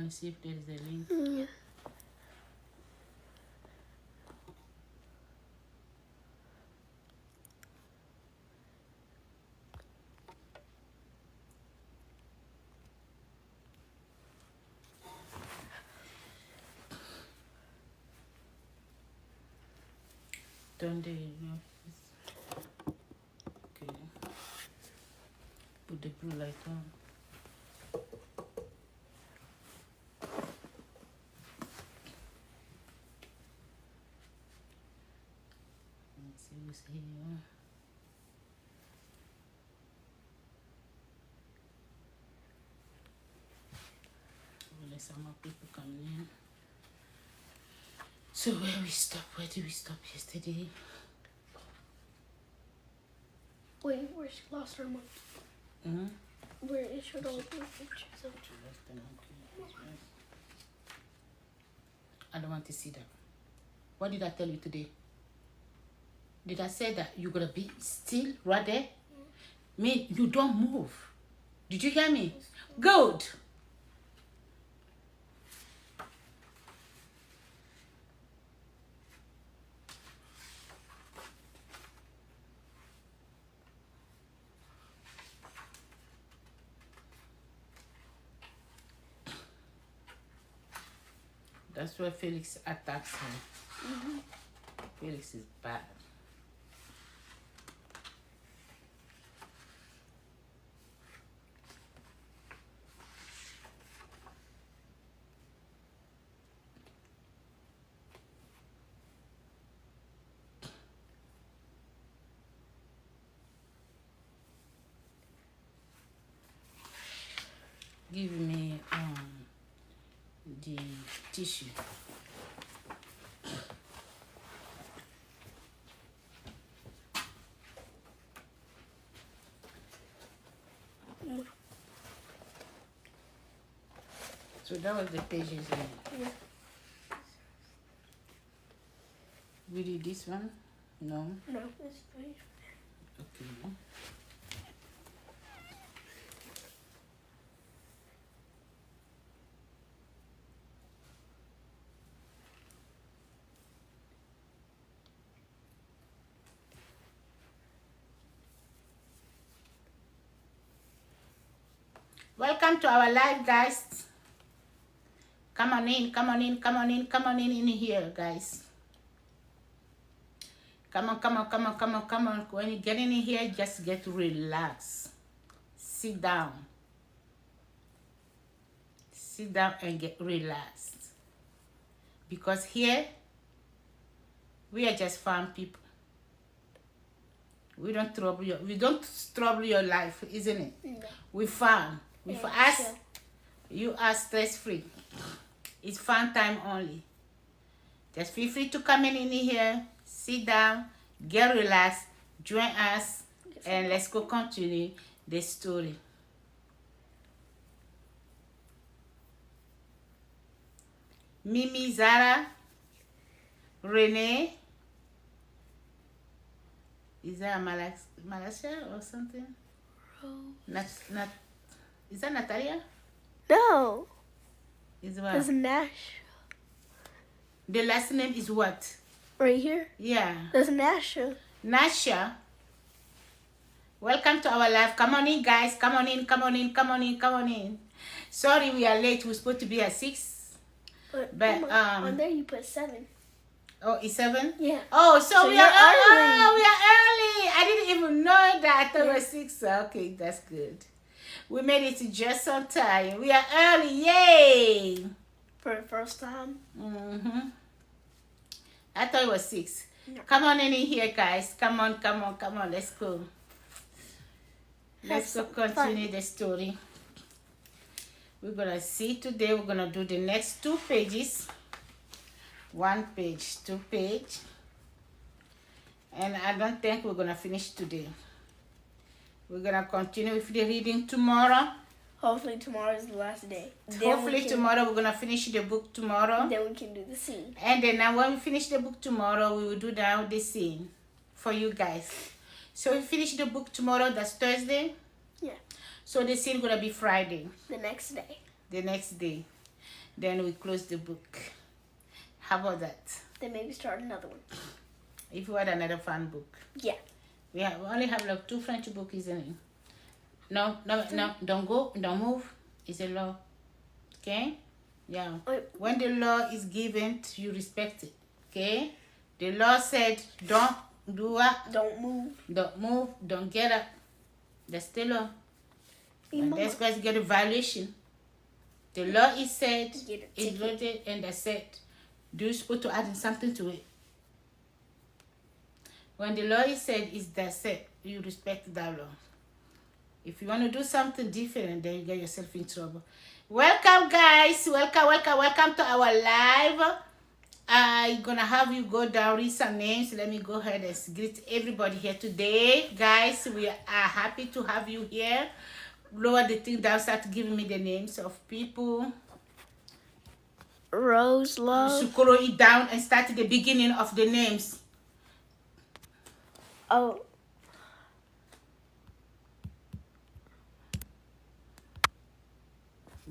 want to see if there is a link. Yeah. Don't they? Okay. Put the blue light on. Let's see who's here. Let some more people coming in. So where we stop? Where did we stop yesterday? Wait, where she lost her mind. Hmm? Where it showed all the pictures of. I don't want to see that. What did I tell you today? Did I say that you're gonna be still right there? Me, you don't move. Did you hear me? Good. That's where Felix attacks him. Felix is bad. Give me the tissue. So that was the pages. Yeah. We did this one? No. No, this page. Okay. Welcome to our live, guys. Come on in, come on in, come on in, come on in here, guys. Come on, come on, come on, come on, come on. When you get in here, just get relaxed. Sit down. Sit down and get relaxed. Because here, we are just fun people. We don't trouble your life, isn't it? No. We fun. We for us, sure. you are stress free. It's fun time only. Just feel free to come in here, sit down, get relaxed, join us, and let's go continue the story. Mimi, Zara, Renee. Is that Malaysia or something? Not. Is that Natalia? No. Is what? It's Nash. The last name is what? Right here. Yeah. There's Nasha. Nasha. Welcome to our live. Come on in, guys. Come on in, come on in, come on in, come on in. Sorry we are late. We're supposed to be at 6. But on there you put 7. Oh, it's 7? Yeah. Oh, so we you're are early. Oh, we are early. I didn't even know that. I thought it was 6. Okay, that's good. We made it just on time. We are early. Yay! For the first time. I thought it was 6. No. Come on in here, guys. Come on, come on, come on. Let's go. Let's go continue the story. We're going to see today. We're going to do the next 2 pages. 1 page, 2 page. And I don't think we're going to finish today. We're going to continue with the reading tomorrow. Hopefully tomorrow is the last day. Hopefully tomorrow we're going to finish the book tomorrow. Then we can do the scene. And then now when we finish the book tomorrow, we will do now the scene for you guys. So we finish the book tomorrow, that's Thursday. Yeah. So the scene going to be Friday. The next day. The next day. Then we close the book. How about that? Then maybe start another one. If you want another fun book. Yeah. We only have like 2 French books, isn't it? No, don't go, don't move. It's a law. Okay? Yeah. Wait. When the law is given, you respect it. Okay? The law said, don't do what? Don't move. Don't move, don't get up. That's the law. Hey, And Mama. that's going to get a violation. The law is said, Get a it's ticket. voted, and that's it. You're supposed to add something to it. When the law is said, it's that's it. You respect that law. If you want to do something different, then you get yourself in trouble. Welcome, guys. Welcome to our live. I'm gonna have you go down, read some names. Let me go ahead and greet everybody here today. Guys, we are happy to have you here. Lower the thing down, start giving me the names of people. Rose Love. Scroll it down and start at the beginning of the names. Oh.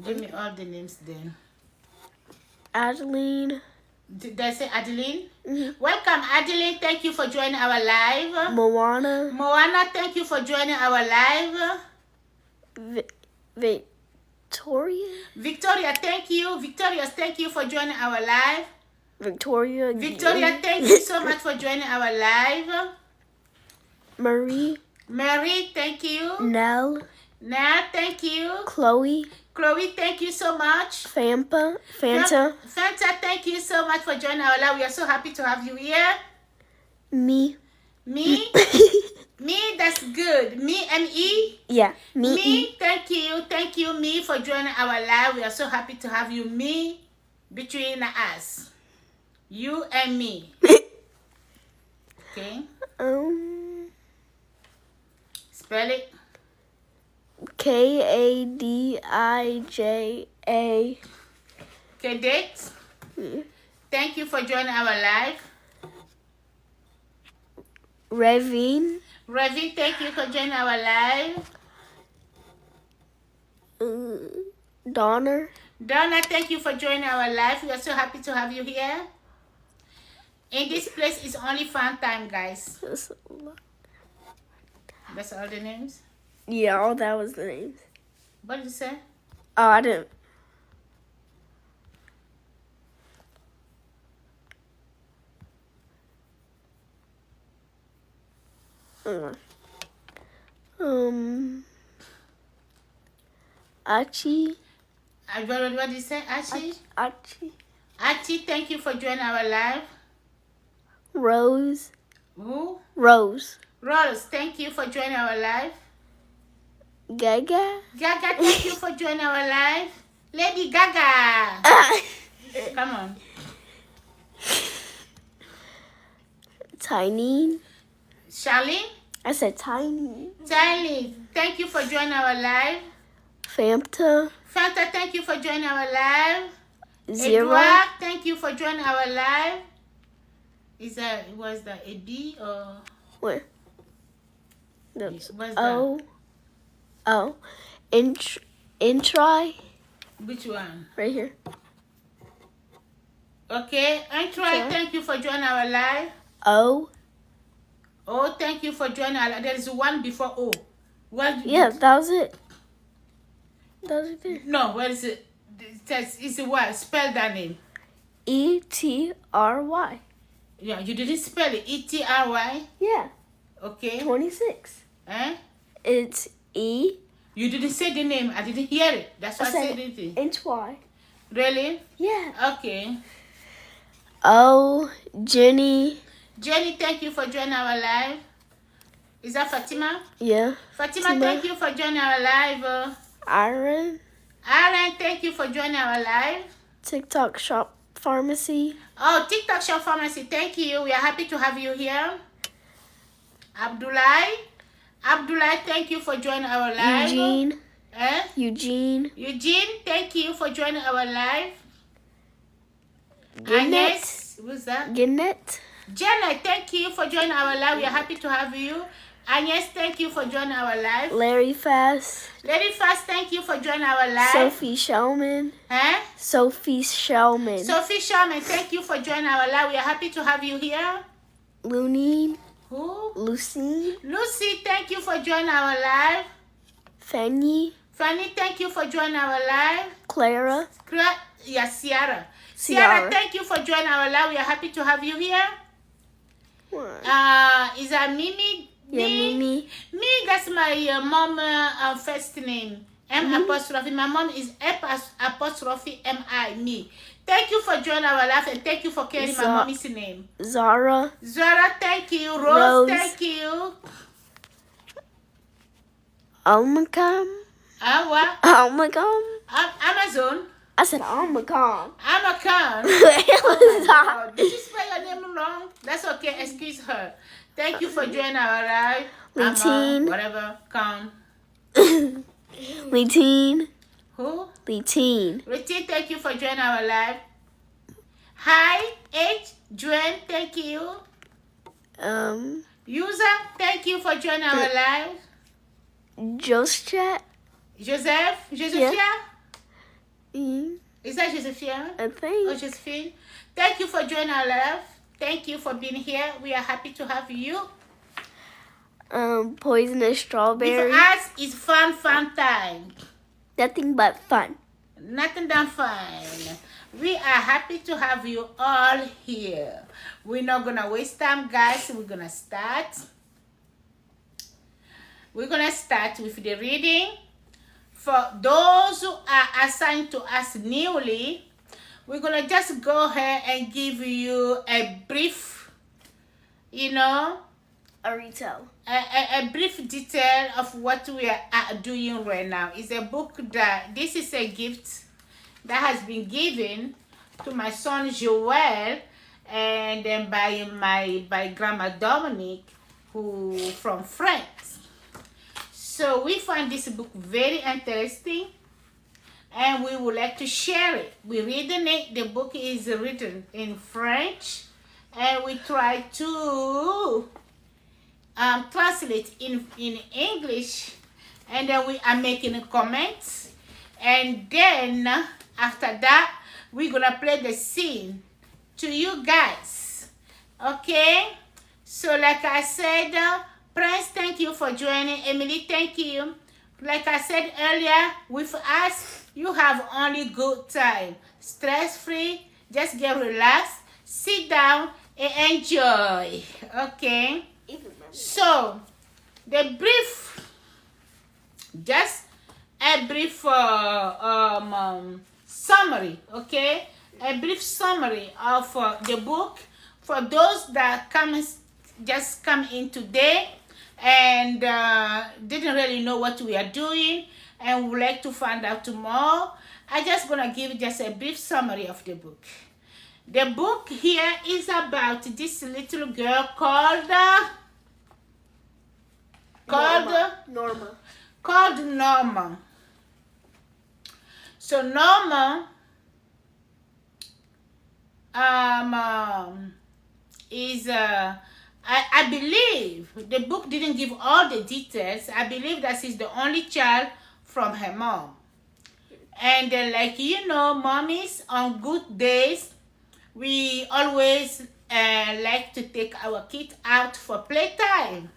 Give me all the names then. Adeline. Did I say Adeline? Mhm. Welcome, Adeline. Thank you for joining our live. Moana. Moana, thank you for joining our live. Victoria. Victoria, thank you. Victoria, thank you for joining our live. Victoria. Victoria, thank you so much for joining our live. Marie. Mary, thank you. Nell. Nat, thank you. Chloe. Chloe, thank you so much. Fanta. Fanta, thank you so much for joining our live. We are so happy to have you here. Me. Me, me, that's good. Me, M-E. Yeah. Me. Me, thank you, me, for joining our live. We are so happy to have you, me, between us. You and me. Okay, spell it. Kadija. Okay, date. Thank you for joining our live. Ravine. Ravi, thank you for joining our live. Donner. Donna, thank you for joining our live. We are so happy to have you here. In this place is only fun time, guys. That's all the names. Yeah, all that was the names. What did you say? Oh, I didn't. Achi. What did you say? Achi? Achi. Achi, thank you for joining our live. Rose. Who? Rose. Rose, thank you for joining our live. Gaga. Gaga, thank you for joining our live. Lady Gaga. Come on. Tiny. Charlene? I said tiny. Charlie, thank you for joining our live. Fanta. Fanta, thank you for joining our live. Zero. Edward, thank you for joining our live. Was that a B or? Where? That's What's O. Oh. Intry. Which one? Right here. Okay, Antry, thank you for joining our live. O. Oh, thank you for joining our live. There is one before O. What? Yeah, that was it. That was it there. No, where is it? It's a what? Spell that name. Etry. Yeah, you didn't spell it. Etry. Yeah. Okay. 26. Eh? It's E. You didn't say the name. I didn't hear it. That's why I said it. Intry. Really? Yeah. Okay. O. Jenny. Jenny, thank you for joining our live. Is that Fatima? Yeah. Fatima, thank you for joining our live. Aaron. Aaron, thank you for joining our live. TikTok Shop Pharmacy. Oh, TikTok Shop Pharmacy, thank you. We are happy to have you here. Abdullah, thank you for joining our live. Eugene. Eugene, thank you for joining our live. Gannett. Agnes, who's that? Gannett. Janet, thank you for joining our live. We are happy to have you. Agnes, thank you for joining our live. Larry Fast. Lady Fast, thank you for joining our live. Sophie Shellman. Huh? Sophie Shellman. Sophie Sherman, thank you for joining our live. We are happy to have you here. Lunine. Who? Lucy. Lucy, thank you for joining our live. Fanny. Fanny, thank you for joining our live. Clara. Sierra. Ciara. Sierra, thank you for joining our live. We are happy to have you here. Is that Mimi? Yeah, Mimi. Me, that's my mom first name. M apostrophe. My mom is F apostrophe M-I, me. Thank you for joining our life and thank you for carrying my mommy's name. Zara. Zara, thank you. Rose, thank you. Almacom. What? Almacom. Amazon. I said Almacom. Amacon. Oh Oh, did you spell your name wrong? That's okay. Excuse her. Thank you for joining our live. Litine. Whatever. Count. Litine. Who? Litine. Richie, thank you for joining our live. Hi, H. Joanne, thank you. User, thank you for joining our live. Josephat. Joseph, Josephia? Mm, Is that Josephia? I Or think. Josephine? Thank you for joining our live. Thank you for being here. We are happy to have you. Poisonous For strawberry. us, it's fun time. Nothing but fun. Nothing than fun. We are happy to have you all here. We're not gonna waste time, guys. We're gonna start. We're gonna start with the reading. For those who are assigned to us newly, we're gonna just go ahead and give you a brief, A retell. a brief detail of what we are doing right now. It's a book this is a gift that has been given to my son Joel, and then by Grandma Dominique, who from France. So we find this book very interesting, and we would like to share it. We're reading it. The book is written in French, and we try to translate in English, and then we are making comments, and then after that we're gonna play the scene to you guys. Okay, so like I said, Prince, thank you for joining. Emily, thank you. Like I said earlier, with us you have only good time, stress free. Just get relaxed, sit down and enjoy. Okay, so the brief, just a brief summary, okay? A brief summary of the book for those that just come in today and didn't really know what we are doing and would like to find out tomorrow. I just gonna give just a brief summary of the book. The book here is about this little girl called Norma. So Norma is I believe the book didn't give all the details. I believe that she's the only child from her mom. And like mommies on good days, we always like to take our kids out for playtime.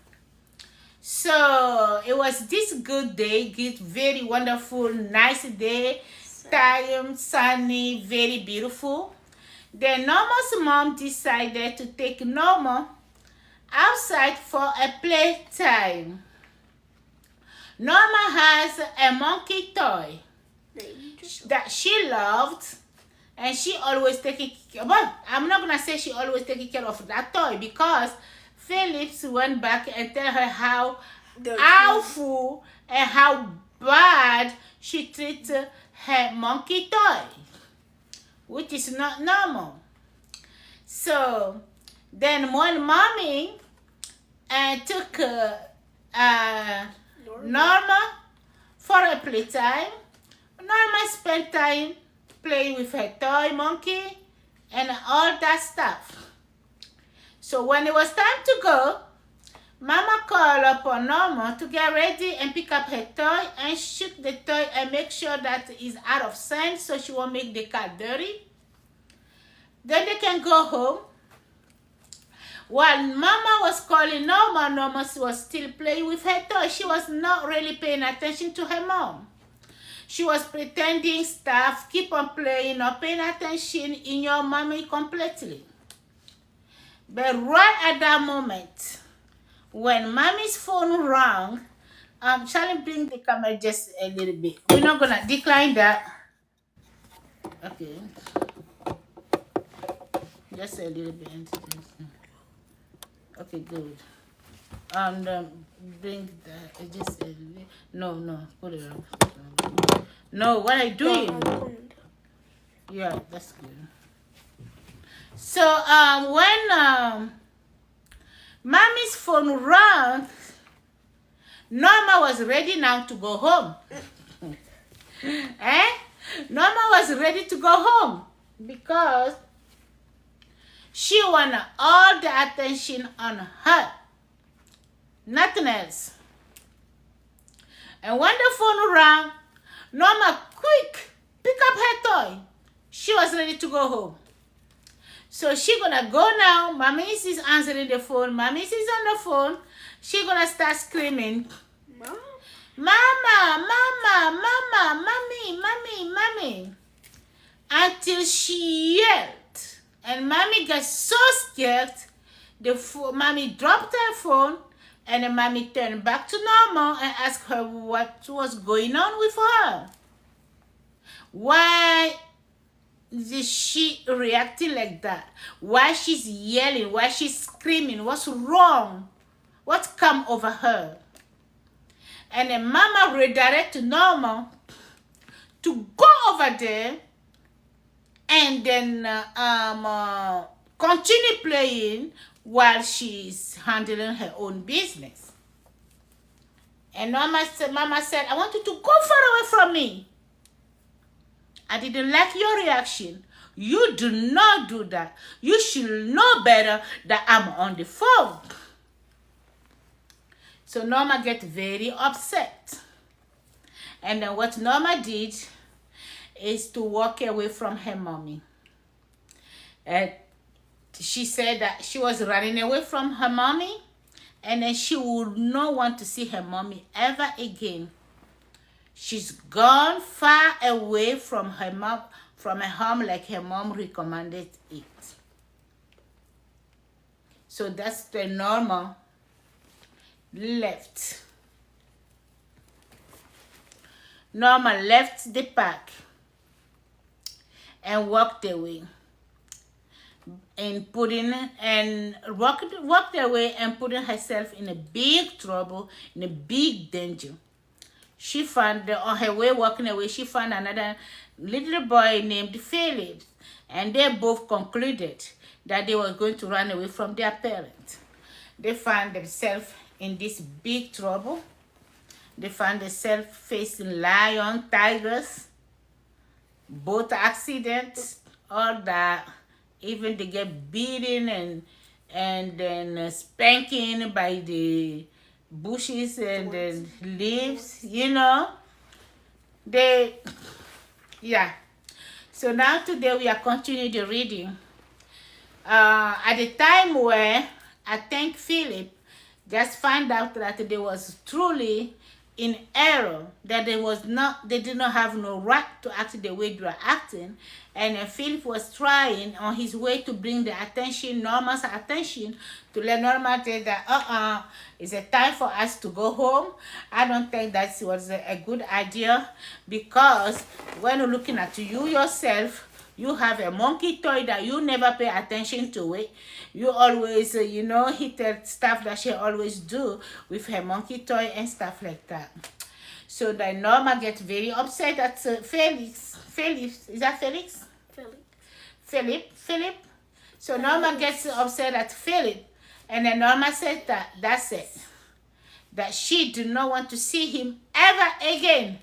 So it was this good day, very wonderful, nice day, time, sunny, very beautiful. Then Norma's mom decided to take Norma outside for a playtime. Norma has a monkey toy that she loved, and she always taking care. Well, I'm not gonna say she always taking care of that toy, because Phillips went back and tell her how awful and how bad she treated her monkey toy, which is not normal. So then one mommy took Norma for a playtime. Norma spent time playing with her toy monkey and all that stuff. So when it was time to go, Mama called upon Norma to get ready and pick up her toy and shoot the toy and make sure that it's out of sand so she won't make the car dirty. Then they can go home. While Mama was calling Norma, Norma was still playing with her toy. She was not really paying attention to her mom. She was pretending stuff, keep on playing, not paying attention in your mommy completely. But right at that moment, when Mommy's phone rang, shall I bring the camera just a little bit? We're not gonna decline that. Okay. Just a little bit. Okay, good. And bring that just a little. No, put it up. No, what are you doing? Yeah, that's good. So when Mommy's phone rang, Norma was ready now to go home. Norma was ready to go home because she wanted all the attention on her. Nothing else. And when the phone rang, Norma quick pick up her toy. She was ready to go home. So she gonna go now. Mommy is answering the phone. Mommy is on the phone. She gonna start screaming, Mama, Mama, Mama, Mommy, until she yelled. And Mommy got so scared, Mommy dropped her phone, and then Mommy turned back to Norma and asked her what was going on with her. Why is she reacting like that? Why she's yelling? Why she's screaming? What's wrong? What's come over her? And then Mama redirected Norma to go over there and then continue playing while she's handling her own business. And Mama said, I want you to go far away from me. I didn't like your reaction. You do not do that. You should know better that I'm on the phone. So Norma get very upset. And then what Norma did is to walk away from her mommy. She said that she was running away from her mommy, and then she would not want to see her mommy ever again. She's gone far away from her mom, from her home, like her mom recommended it. So that's the Norma left. Norma left the park and walked away and walked away and putting herself in a big trouble, in a big danger. She found, on her way walking away, she found another little boy named Philip, and they both concluded that they were going to run away from their parents. They found themselves in this big trouble. They found themselves facing lions, tigers, boat accidents, all that. Even they get beaten and then spanking by the bushes and the leaves, you know. So now today we are continuing the reading. At the time where I think Philip just found out that they was truly in error, that they did not have no right to act the way they were acting, and Philip was trying on his way to bring Norma's attention, to let Norma tell that it's a time for us to go home. I don't think that was a good idea, because when you're looking at you yourself, you have a monkey toy that you never pay attention to it. You always, hit the stuff that she always do with her monkey toy and stuff like that. So that Norma gets very upset at Felix. Is that Felix? Philip. So Norma gets upset at Philip. And then Norma said that's it. That she did not want to see him ever again.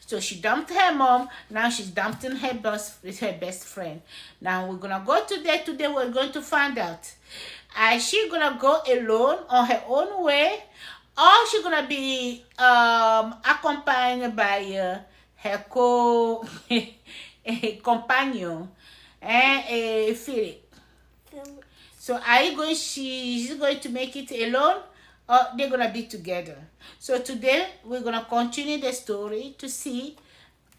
So she dumped her mom. Now she's dumping her boss with her best friend. Now we're gonna go today. Today we're going to find out. Is she gonna go alone on her own way, or she gonna be accompanied by her companion, Philip? So are you going? She's going to make it alone, or they're gonna be together? So today we're gonna continue the story to see,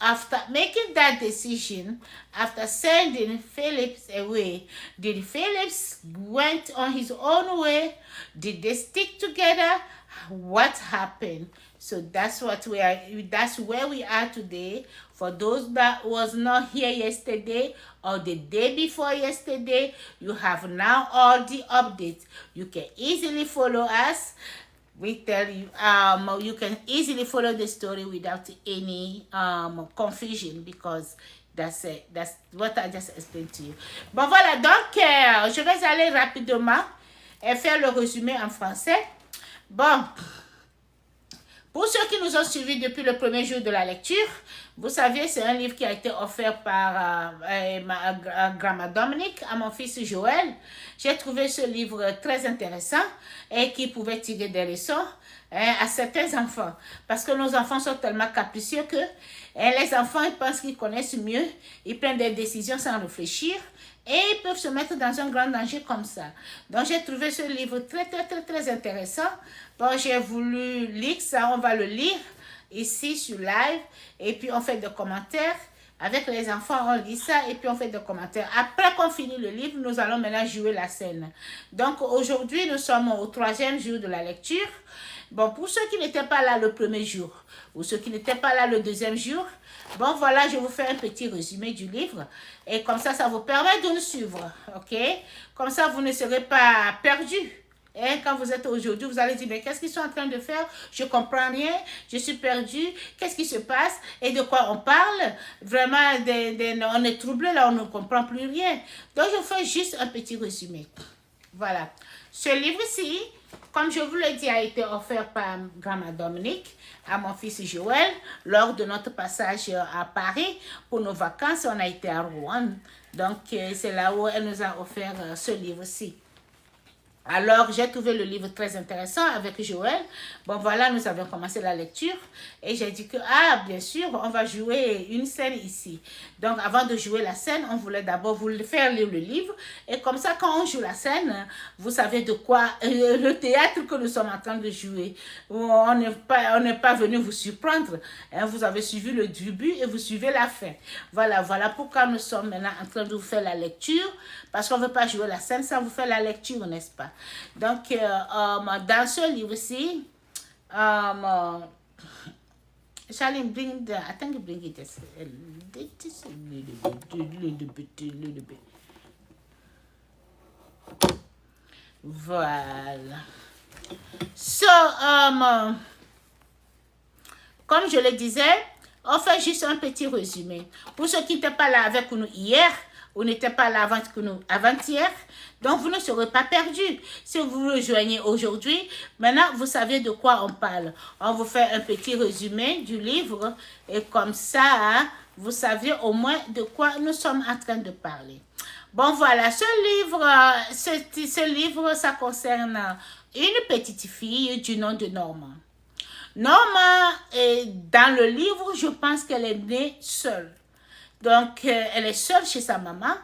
after making that decision, after sending Phillips away, did Phillips went on his own way? Did they stick together? What happened? So that's what we are. That's where we are today. For those that was not here yesterday or the day before yesterday, you have now all the updates. You can easily follow us. We tell you, you can easily follow the story without any confusion, because that's it. That's what I just explained to you. Bon voilà, donc je vais aller rapidement et faire le résumé en français. Bon, pour ceux qui nous ont suivis depuis le premier jour de la lecture, vous savez, c'est un livre qui a été offert par ma grand-mère Dominique à mon fils Joël. J'ai trouvé ce livre très intéressant et qui pouvait tirer des leçons à certains enfants. Parce que nos enfants sont tellement capricieux que les enfants, ils pensent qu'ils connaissent mieux, ils prennent des décisions sans réfléchir. Et ils peuvent se mettre dans un grand danger comme ça. Donc, j'ai trouvé ce livre très intéressant. Bon, j'ai voulu lire ça. On va le lire ici sur live. Et puis, on fait des commentaires. Avec les enfants, on lit ça et puis on fait des commentaires. Après qu'on finit le livre, nous allons maintenant jouer la scène. Donc, aujourd'hui, nous sommes au 3e jour de la lecture. Bon, pour ceux qui n'étaient pas là le premier jour, ou ceux qui n'étaient pas là le 2e jour, bon, voilà, je vous fais un petit résumé du livre. Et comme ça vous permet de nous suivre, ok? Comme ça, vous ne serez pas perdus. Et quand vous êtes aujourd'hui, vous allez dire, mais qu'est-ce qu'ils sont en train de faire? Je ne comprends rien, je suis perdu. Qu'est-ce qui se passe? Et de quoi on parle? Vraiment, on est troublé là, on ne comprend plus rien. Donc, je fais juste un petit résumé. Voilà. Ce livre-ci, comme je vous l'ai dit, a été offert par grand-mère Dominique à mon fils Joël lors de notre passage à Paris pour nos vacances. On a été à Rouen. Donc, c'est là où elle nous a offert ce livre-ci. Alors, j'ai trouvé le livre très intéressant avec Joël. Bon, voilà, nous avons commencé la lecture. Et j'ai dit que, bien sûr, on va jouer une scène ici. Donc, avant de jouer la scène, on voulait d'abord vous faire lire le livre. Et comme ça, quand on joue la scène, vous savez de quoi, le théâtre que nous sommes en train de jouer. On n'est pas venu vous surprendre. Hein, vous avez suivi le début et vous suivez la fin. Voilà pourquoi nous sommes maintenant en train de vous faire la lecture. Parce qu'on ne veut pas jouer la scène sans vous faire la lecture, n'est-ce pas? Donc, dans ce livre-ci, Charlie, bring the, I think you bring it just a little bit. Voilà. So, comme je le disais, on fait juste un petit résumé. Pour ceux qui n'étaient pas là avec nous hier, ou n'étaient pas là avant-hier, donc vous ne serez pas perdus. Si vous vous rejoignez aujourd'hui, maintenant vous savez de quoi on parle. On vous fait un petit résumé du livre et comme ça, vous savez au moins de quoi nous sommes en train de parler. Bon voilà, ce livre, ça concerne une petite fille du nom de Norma. Norma, dans le livre, je pense qu'elle est née seule. Donc, elle est seule chez sa maman.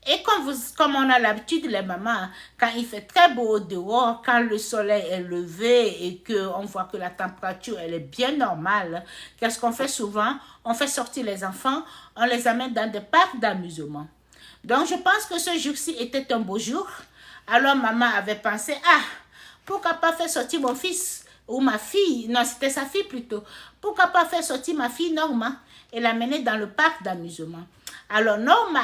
Et comme on a l'habitude, les mamans, quand il fait très beau dehors, quand le soleil est levé et qu'on voit que la température elle est bien normale, qu'est-ce qu'on fait souvent? On fait sortir les enfants, on les amène dans des parcs d'amusement. Donc, je pense que ce jour-ci était un beau jour. Alors, maman avait pensé, pourquoi pas faire sortir mon fils ou ma fille? Non, c'était sa fille plutôt. Pourquoi pas faire sortir ma fille Norma et l'amener dans le parc d'amusement? Alors, Norma,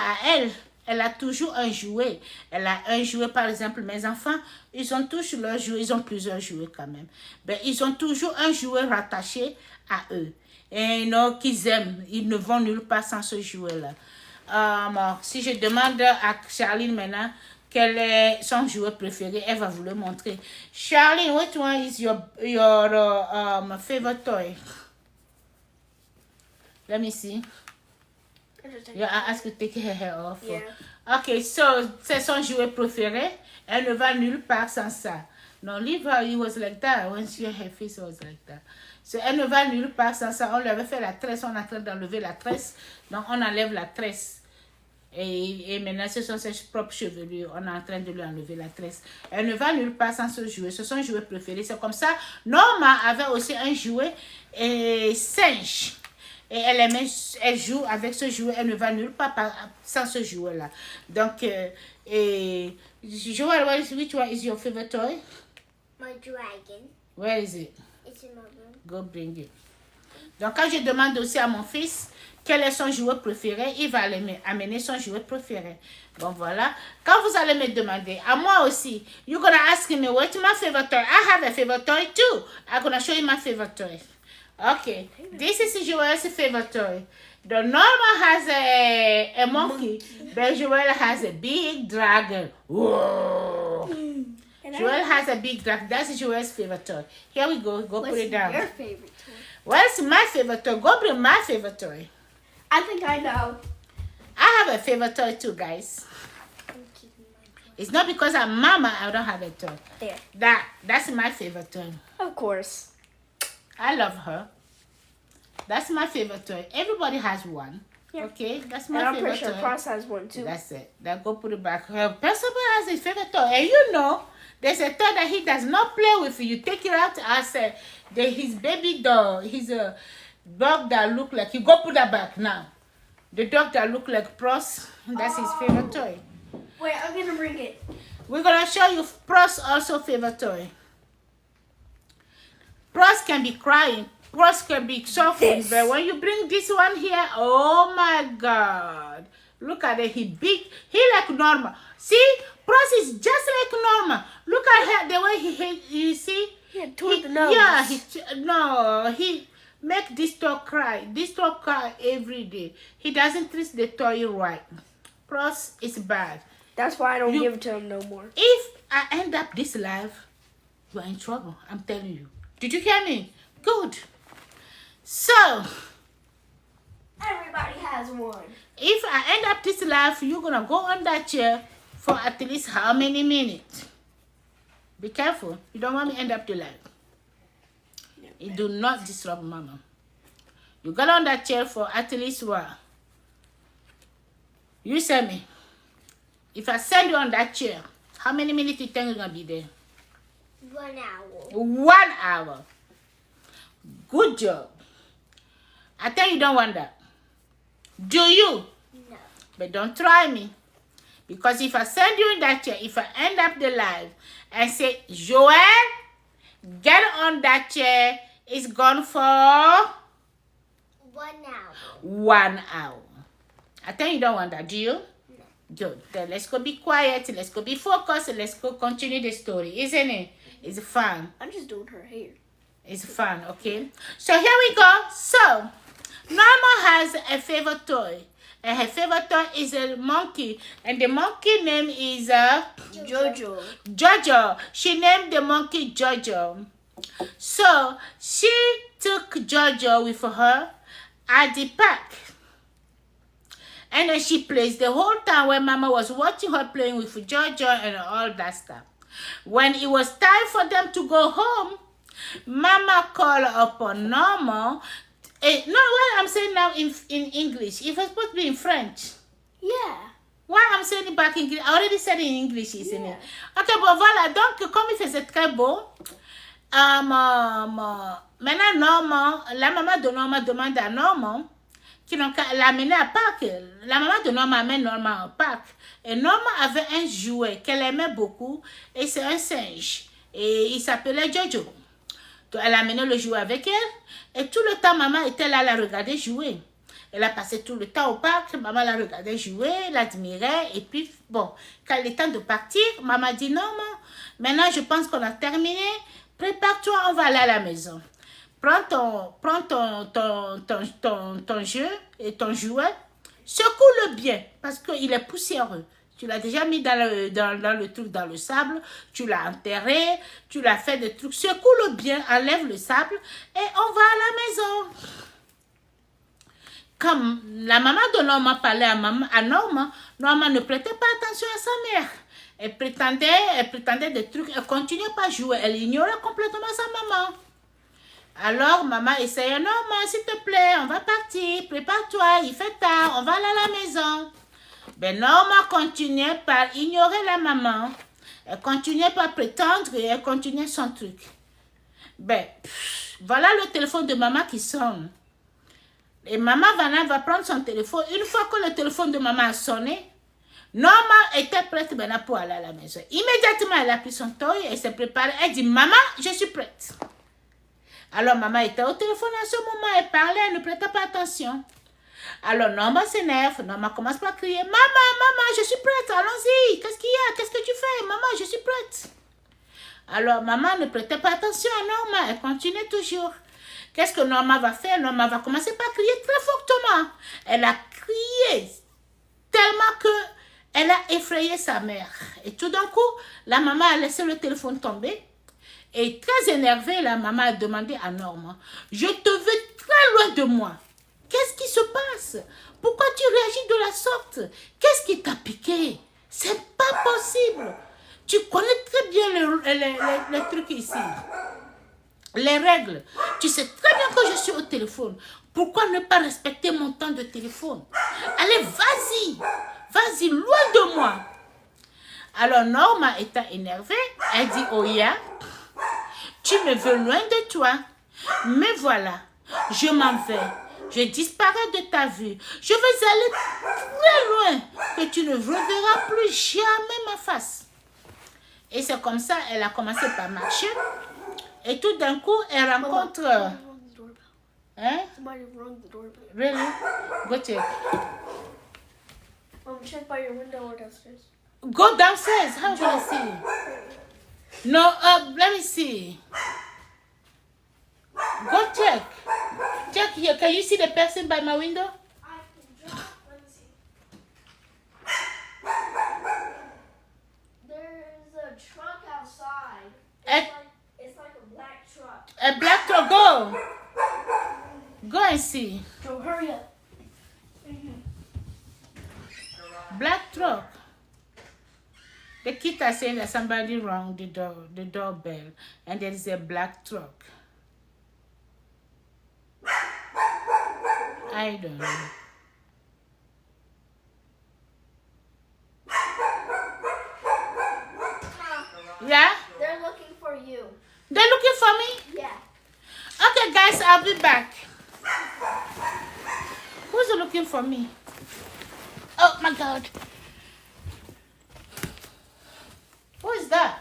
elle a toujours un jouet. Elle a un jouet, par exemple, mes enfants, ils ont tous leur jouet, ils ont plusieurs jouets quand même. Ben, ils ont toujours un jouet rattaché à eux. Et non, qu'ils aiment. Ils ne vont nulle part sans ce jouet-là. Si je demande à Charline maintenant quel est son jouet préféré, elle va vous le montrer. Charline, which one is your favorite toy? Let me see. You ask to take her hair off. Yeah. Okay, so c'est son jouet préféré. Elle ne va nulle part sans ça. No, leave her. It was like that when her face was like that. So elle ne va nulle part sans ça. On lui avait fait la tresse. On est en train d'enlever la tresse. Donc on enlève la tresse. Et maintenant, ce sont ses propres chevelures. On est en train de lui enlever la tresse. Elle ne va nulle part sans ce jouet. C'est son jouet préféré. C'est comme ça. Norma avait aussi un jouet singe. Et elle joue avec ce jouet. Elle ne va nulle part sans ce jouet-là. Donc, Joel, which one is your favorite toy? My dragon. Where is it? It's in my room. Go bring it. Donc, quand je demande aussi à mon fils quel est son jouet préféré, il va amener son jouet préféré. Bon, voilà. Quand vous allez me demander, à moi aussi, you're going to ask me, what's my favorite toy? I have a favorite toy too. I'm going to show you my favorite toy. Okay, this is Joel's favorite toy. The Norma has a monkey, but Joel has a big dragon. Whoa. Joel has a big dragon. That's Joel's favorite toy. Here we go. Go put it down. Your favorite toy? What's my favorite toy? Go bring my favorite toy. I think I know. I have a favorite toy too, guys. I'm keeping my toy. It's not because I'm mama, I don't have a toy. There. That's my favorite toy. Of course. I love her. That's my favorite toy. Everybody has one. Yeah. Okay, that's my And I'm favorite pretty sure toy. Pross has one too. That's it. Now go put it back. Somebody has his favorite toy. And you know, there's a toy that he does not play with. You take it out as his baby dog. He's a dog that look like, you go put that back now. The dog that look like Pross, that's his favorite toy. Wait, I'm gonna bring it. We're going to show you Pross also favorite toy. Pross can be crying. Pross can be suffering. This. But when you bring this one here, oh my God. Look at it. He like Norma. See? Pross is just like Norma. Look at her, the way you see? Yeah, toward the nose. Yeah, he make this dog cry. This dog cry every day. He doesn't treat the toy right. Pross is bad. That's why I don't give it to him no more. If I end up this life, you are in trouble. I'm telling you. Did you hear me? Good. So, Everybody has one. if I end up this life, you're going to go on that chair for at least how many minutes? Be careful. You don't want me to end up the life. You do not disrupt mama. You got on that chair for at least what? You send me. If I send you on that chair, how many minutes you think you're going to be there? 1 hour. 1 hour. Good job. I tell you don't want that. Do you? No. But don't try me. Because if I send you in that chair, if I end up the live and say, Joel, get on that chair, it's gone for 1 hour. 1 hour. I tell you don't want that. Do you? No. Good. Then let's go be quiet. Let's go be focused. Let's go continue the story. Isn't it? It's fun. I'm just doing her hair. It's fun, okay? So here we go. So, Norma has a favorite toy. And her favorite toy is a monkey. And the monkey name is Jojo. Jojo. She named the monkey Jojo. So, she took Jojo with her at the park. And then she plays the whole time when Mama was watching her playing with Jojo and all that stuff. When it was time for them to go home, Mama called upon Norma. No, what I'm saying now in English. It was supposed to be in French. Yeah. Why I'm saying it back in English? I already said it in English, isn't Yeah. it? Ok, bon voilà. Donc, comme il faisait très beau, maintenant Norma, la maman de Norma demande à Norma qui l'a amené à Pâques. La maman de Norma amène Norma au parc. Et Norma avait un jouet qu'elle aimait beaucoup. Et c'est un singe. Et il s'appelait Jojo. Donc, elle a amené le jouet avec elle. Et tout le temps, maman était là à la regarder jouer. Elle a passé tout le temps au parc. Maman la regardait jouer, l'admirait. Et puis, bon, quand il est temps de partir, maman dit non, maintenant je pense qu'on a terminé. Prépare-toi, on va aller à la maison. Prends ton jeu et ton jouet. Secoue-le bien parce qu'il est poussiéreux. Tu l'as déjà mis dans le truc, dans le sable. Tu l'as enterré. Tu l'as fait des trucs. Secoue-le bien, enlève le sable et on va à la maison. Comme la maman de Norma parlait à Norma, Norma ne prêtait pas attention à sa mère. Elle prétendait des trucs, elle continuait pas à jouer, elle ignorait complètement sa maman. Alors, maman essayait, Norma, s'il te plaît, on va partir, prépare-toi, il fait tard, on va aller à la maison. Ben, Norma continuait par ignorer la maman. Elle continuait par prétendre et elle continuait son truc. Ben, voilà le téléphone de maman qui sonne. Et maman Vanna va prendre son téléphone. Une fois que le téléphone de maman a sonné, Norma était prête maintenant pour aller à la maison. Immédiatement, elle a pris son toy et s'est préparée. Elle dit, maman, je suis prête. Alors, maman était au téléphone à ce moment. Elle parlait, elle ne prêtait pas attention. Alors, Norma s'énerve. Norma commence par crier, maman, je suis prête, allons-y. Qu'est-ce qu'il y a? Qu'est-ce que tu fais? Maman, je suis prête. Alors, maman ne prêtait pas attention à Norma. Elle continuait toujours. Qu'est-ce que Norma va faire? Norma va commencer par crier très fortement. Elle a crié tellement que elle a effrayé sa mère. Et tout d'un coup, la maman a laissé le téléphone tomber. Et très énervée, la maman a demandé à Norma, je te veux très loin de moi. Qu'est-ce qui se passe? Pourquoi tu réagis de la sorte? Qu'est-ce qui t'a piqué? C'est pas possible. Tu connais très bien les trucs ici. Les règles. Tu sais très bien que je suis au téléphone. Pourquoi ne pas respecter mon temps de téléphone? Allez, vas-y. Vas-y, loin de moi. Alors, Norma étant énervée, elle dit, oh yeah, tu me veux loin de toi. Mais voilà, je m'en vais. Je disparais de ta vue. Je vais aller très loin que tu ne reverras plus jamais ma face. Et c'est comme ça, elle a commencé par marcher. Et tout d'un coup, elle rencontre... Hein? Somebody rung the doorbell. Really? Go check. Check by your window or downstairs. Go downstairs. How can I see? No, let me see. Go check. Check here. Can you see the person by my window? I can drop. Let me see. There's a truck outside. It's like a black truck. A black truck. Go. Go and see. Joe, hurry up. Black truck. The kids are saying that somebody rang the doorbell, and there is a black truck. I don't know. Yeah? They're looking for you. They're looking for me? Yeah. Okay, guys, I'll be back. Who's looking for me? Oh, my God. Who is that?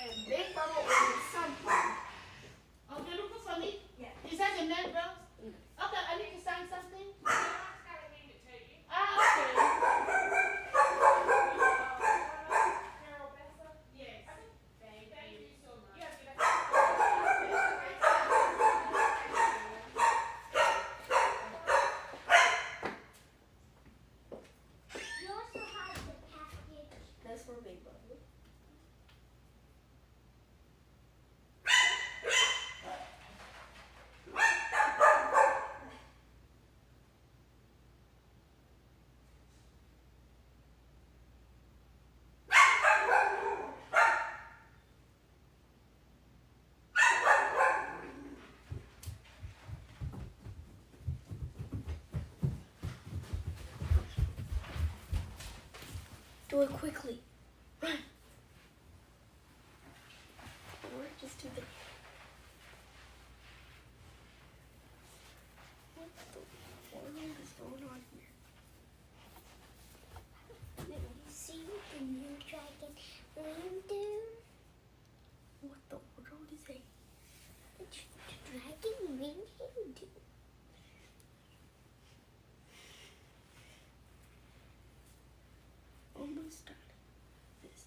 And Big Bubba ordered something. Oh, they're looking for me? Yeah. Is that the mail girl? Okay, I need to sign something. Ah, okay. Yes. Thank you so much. You also have the package. That's for Big Bubba. Do it quickly. Run. Or just do the. What the world is going on here? Let me see the new dragon window. What the world is a dragon window? Almost done. This.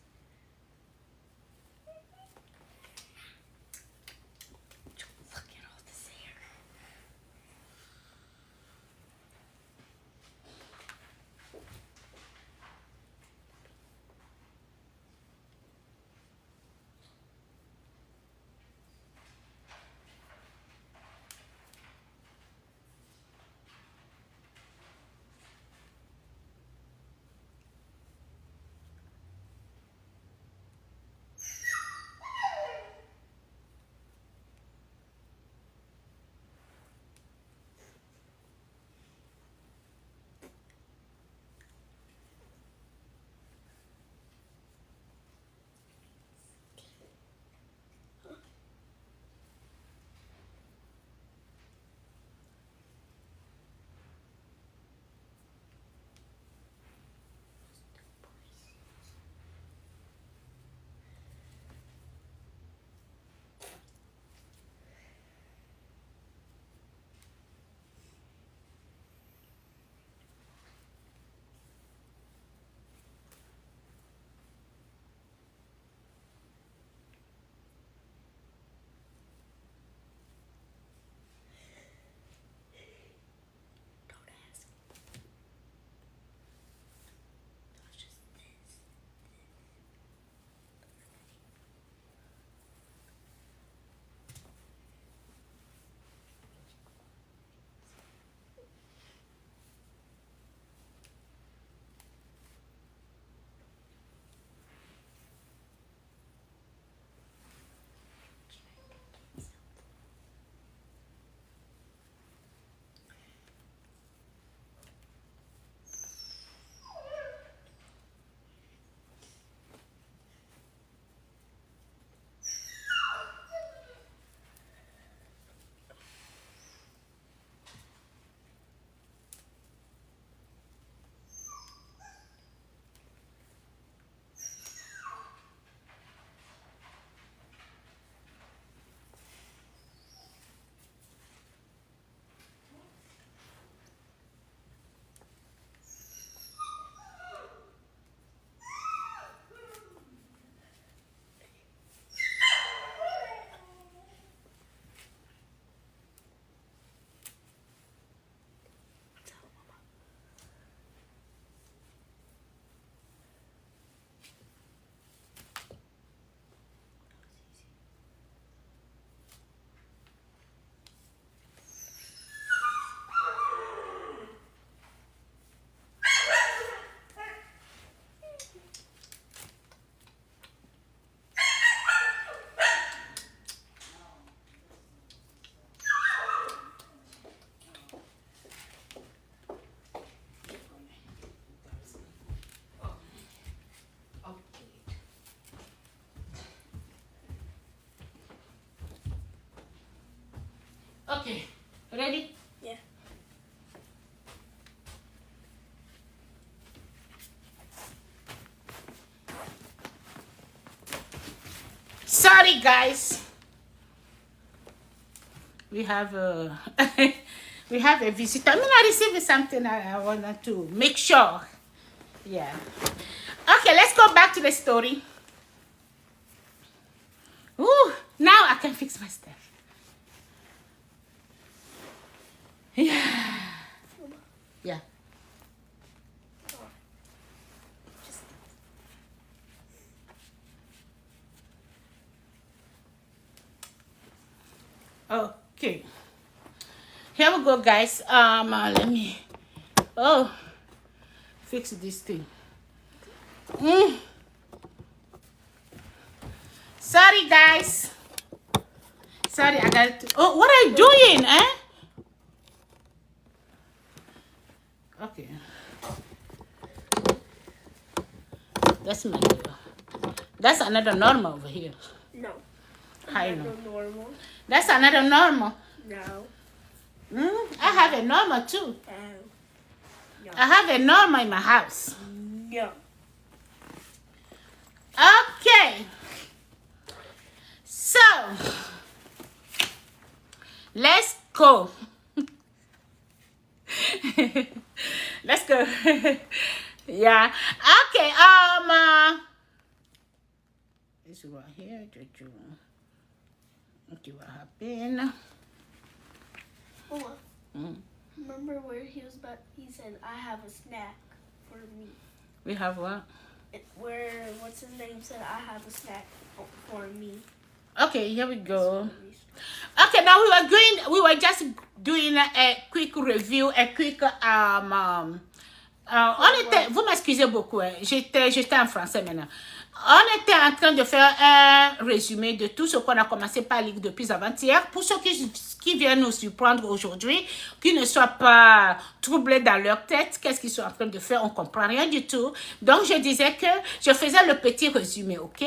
Okay. Ready? Yeah. Sorry, guys. We have a we have a visitor. I mean, I received something. I wanted to make sure. Yeah. Okay, let's go back to the story. Ooh, now I can fix my stuff. Yeah. Yeah. Okay. Here we go, guys. Let me fix this thing. Sorry, guys. Sorry, I got to... Oh, what are you doing, eh? Okay. That's my girl. That's another normal over here. No. I know. No normal. That's another normal. No. I have a normal too. No. I have a normal in my house. No. Okay. So, let's go. Let's go. Yeah. Okay. This is right here. Okay, what happened? Hold on. Remember where he said, I have a snack for me. We have what? What's his name said, I have a snack for me. Okay, here we go. Okay, now we were just doing a quick review, a quick vous m'excusez beaucoup, hein. J'étais en français maintenant. On était en train de faire un résumé de tout ce qu'on a commencé par lire depuis avant-hier. Pour ceux qui viennent nous surprendre aujourd'hui, qui ne soient pas troublés dans leur tête, qu'est-ce qu'ils sont en train de faire, on ne comprend rien du tout. Donc, je disais que je faisais le petit résumé, ok?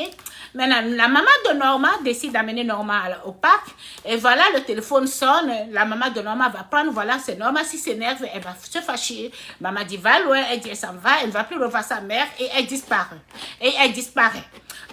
Maintenant, la maman de Norma décide d'amener Norma au parc. Et voilà, le téléphone sonne. La maman de Norma va prendre, voilà, c'est Norma. Si s'énerve, elle va se fâcher. Maman dit, va loin. Elle dit, elle s'en va. Elle ne va plus revoir sa mère. Et elle disparaît.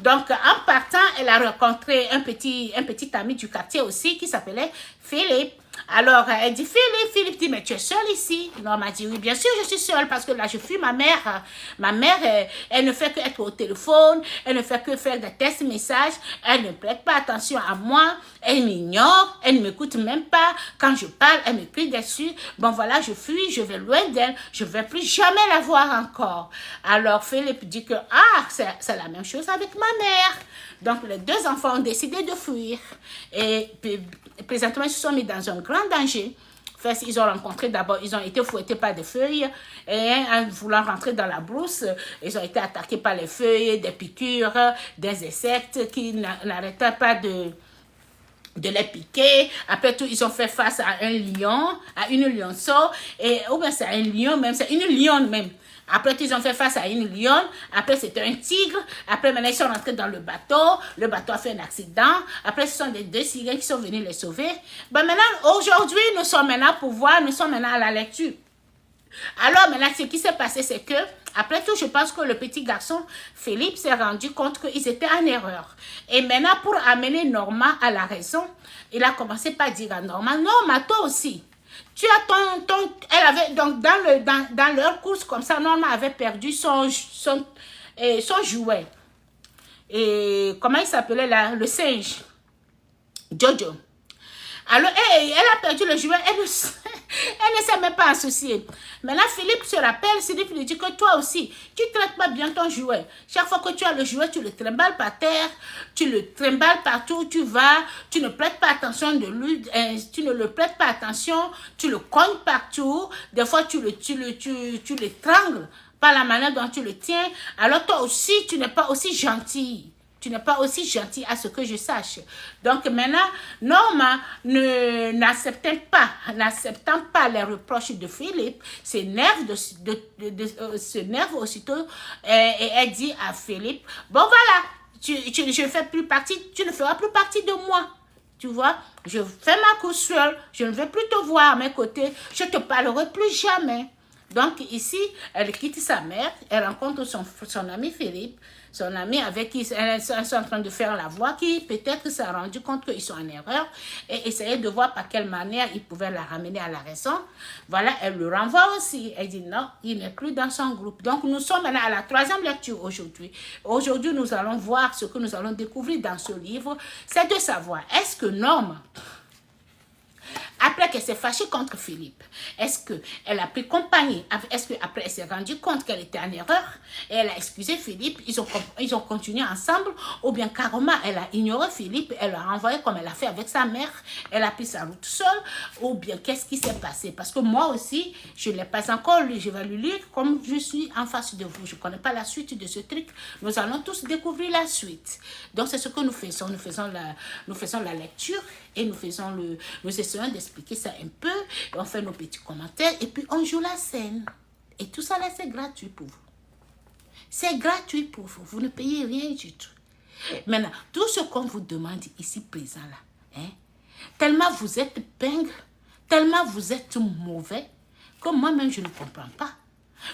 Donc, en partant, elle a rencontré un petit ami du quartier aussi qui s'appelait Philippe. Alors, elle dit, Philippe dit, mais tu es seule ici? Norma dit, oui, bien sûr, je suis seule parce que là, je fuis ma mère. Ma mère, elle ne fait qu'être au téléphone, elle ne fait que faire des tests messages, elle ne prête pas attention à moi, elle m'ignore, elle ne m'écoute même pas. Quand je parle, elle me crie dessus. Bon, voilà, je fuis, je vais loin d'elle, je ne vais plus jamais la voir encore. Alors, Philippe dit que, c'est la même chose avec ma mère. Donc, les deux enfants ont décidé de fuir. Et présentement, ils se sont mis dans un grand danger. First, ils ont rencontré d'abord, ils ont été fouettés par des feuilles. Et en voulant rentrer dans la brousse, ils ont été attaqués par les feuilles, des piqûres, des insectes qui n'arrêtaient pas de les piquer. Après tout, ils ont fait face à un lion, à une lionceau. Ou bien c'est un lion même, c'est une lionne même. Après, ils ont fait face à une lionne. Après, c'était un tigre. Après, maintenant, ils sont rentrés dans le bateau. Le bateau a fait un accident. Après, ce sont des deux cigales qui sont venus les sauver. Ben, maintenant, aujourd'hui, nous sommes maintenant à la lecture. Alors, maintenant, ce qui s'est passé, c'est que, après tout, je pense que le petit garçon, Philippe, s'est rendu compte qu'ils étaient en erreur. Et maintenant, pour amener Norma à la raison, il a commencé par dire à Norma, Norma, toi aussi. Tu as elle avait, donc, dans leur course comme ça, Norma avait perdu son jouet. Et comment il s'appelait là? Le singe. Jojo. Alors, elle a perdu le jouet, elle ne s'est même pas associée. Maintenant, Philippe se rappelle, Philippe lui dit que toi aussi, tu ne traites pas bien ton jouet. Chaque fois que tu as le jouet, tu le trimbales par terre, tu le trimbales partout où tu vas, tu ne prêtes pas attention de lui, tu ne le prêtes pas attention, tu le cognes partout, des fois tu l'étrangles par la manière dont tu le tiens. Alors toi aussi, tu n'es pas aussi gentil. Tu n'es pas aussi gentil à ce que je sache. Donc maintenant, Norma, n'acceptant pas les reproches de Philippe, s'énerve aussitôt et elle dit à Philippe, bon voilà, je fais plus partie, tu ne feras plus partie de moi. Tu vois, je fais ma course seule, je ne vais plus te voir à mes côtés, je ne te parlerai plus jamais. Donc ici, elle quitte sa mère, elle rencontre son ami Philippe, son ami avec qui elles sont en train de faire la voix, qui peut-être s'est rendu compte qu'ils sont en erreur et essayait de voir par quelle manière ils pouvaient la ramener à la raison. Voilà, elle le renvoie aussi. Elle dit non, il n'est plus dans son groupe. Donc nous sommes maintenant à la 3e lecture aujourd'hui. Aujourd'hui, nous allons voir ce que nous allons découvrir dans ce livre. C'est de savoir, est-ce que Norma, après qu'elle s'est fâchée contre Philippe, est-ce qu'elle a pris compagnie? Est-ce qu'après elle s'est rendue compte qu'elle était en erreur et elle a excusé Philippe? Ils ont continué ensemble, ou bien carrément elle a ignoré Philippe, elle l'a renvoyé comme elle a fait avec sa mère, elle a pris sa route seule, ou bien qu'est-ce qui s'est passé? Parce que moi aussi, je ne l'ai pas encore lu, je vais le lire comme je suis en face de vous. Je ne connais pas la suite de ce truc, nous allons tous découvrir la suite. Donc c'est ce que nous faisons, nous faisons la lecture et nous essayons d'expliquer ça un peu, et on fait nos petits commentaires et puis on joue la scène. Et tout ça là, c'est gratuit pour vous. C'est gratuit pour vous. Vous ne payez rien du tout. Maintenant, tout ce qu'on vous demande ici présent là, hein, tellement vous êtes pingre, tellement vous êtes mauvais, que moi-même je ne comprends pas.